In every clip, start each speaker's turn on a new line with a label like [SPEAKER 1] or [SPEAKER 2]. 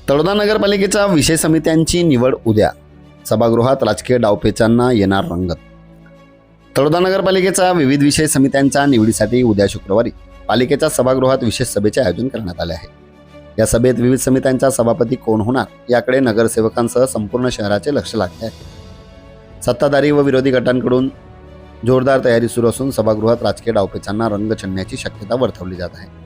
[SPEAKER 1] तळोदा नगरपालिकेच्या विषय समित्यांची निवड उद्या. सभागृहात राजकीय डावपेचांना येणार रंगत. तळोदा नगरपालिकेच्या विविध विषय समित्यांच्या निवडीसाठी उद्या शुक्रवारी पालिकेच्या सभागृहात विशेष सभेचे आयोजन करण्यात आले आहे. या सभेत विविध समित्यांचा सभापती कोण होणार याकडे नगरसेवकांसह संपूर्ण शहराचे लक्ष लागले आहे. सत्ताधारी व विरोधी गटांकडून जोरदार तयारी सुरू असून सभागृहात राजकीय डावपेचांना रंग चढण्याची शक्यता वर्तवली जात आहे.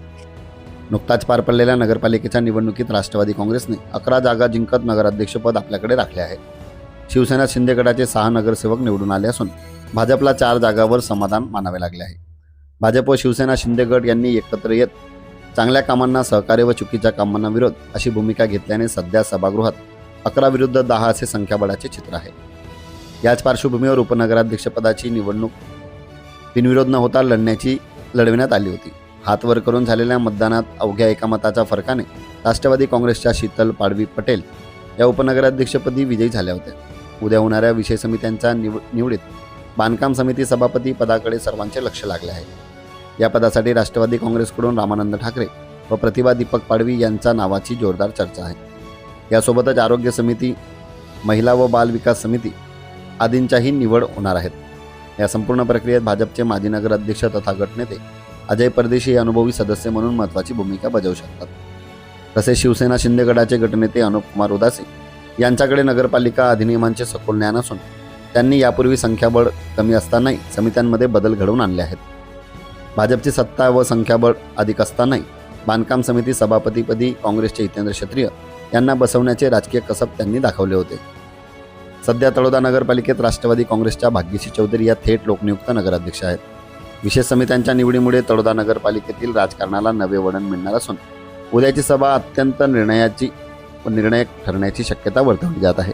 [SPEAKER 1] नुकताच पार पडलेल्या नगरपालिकेच्या निवडणुकीत राष्ट्रवादी काँग्रेसने 11 जागा जिंकत नगराध्यक्षपद आपल्याकडे राखले आहे. शिवसेना शिंदे गटाचे 6 नगरसेवक निवडून आले असून भाजपला 4 जागांवर समाधान मानावे लागले आहे. भाजप व शिवसेना शिंदे गट यांनी एकत्र येत चांगल्या कामांना सहकार्य व चुकीच्या कामांना विरोध अशी भूमिका घेतल्याने सध्या सभागृहात 11 विरुद्ध 10 असे संख्याबळाचे चित्र आहे. याच पार्श्वभूमीवर उपनगराध्यक्षपदाची निवडणूक बिनविरोध न होता लढविण्यात आली होती. हात वर करून झालेल्या मतदानात अवघ्या एका मताच्या फरकाने राष्ट्रवादी काँग्रेसच्या शीतल पाडवी पटेल या उपनगराध्यक्षपदी विजयी झाल्या होत्या. उद्या होणाऱ्या विषय समित्यांच्या निवडीत बांधकाम समिती सभापती पदाकडे सर्वांचे लक्ष लागले आहे. या पदासाठी राष्ट्रवादी काँग्रेसकडून रामानंद ठाकरे व प्रतिभा दीपक पाडवी यांच्या नावाची जोरदार चर्चा आहे. यासोबतच आरोग्य समिती, महिला व बाल विकास समिती आदींच्याही निवड होणार आहेत. या संपूर्ण प्रक्रियेत भाजपचे माजी नगराध्यक्ष तथा गटनेते अजय परदेशी हे अनुभवी सदस्य म्हणून महत्त्वाची भूमिका बजावू शकतात. तसेच शिवसेना शिंदे गटाचे गटनेते अनुपकुमार उदासी यांच्याकडे नगरपालिका अधिनियमांचे सखोल ज्ञान असून त्यांनी यापूर्वी संख्याबळ कमी असतानाही समित्यांमध्ये बदल घडवून आणले आहेत. भाजपची सत्ता व संख्याबळ अधिक असतानाही बांधकाम समिती सभापतीपदी काँग्रेसचे हितेंद्र क्षत्रिय यांना बसवण्याचे राजकीय कसब त्यांनी दाखवले होते. सध्या तळोदा नगरपालिकेत राष्ट्रवादी काँग्रेसच्या भाग्यश्री चौधरी या थेट लोकनियुक्त नगराध्यक्ष आहेत. विशेष समित्यांच्या निवडीमुळे तळोदा नगरपालिकेतील राजकारणाला नवे वळण मिळणार असून उद्याची सभा अत्यंत निर्णायक ठरण्याची शक्यता वर्तवली जात आहे.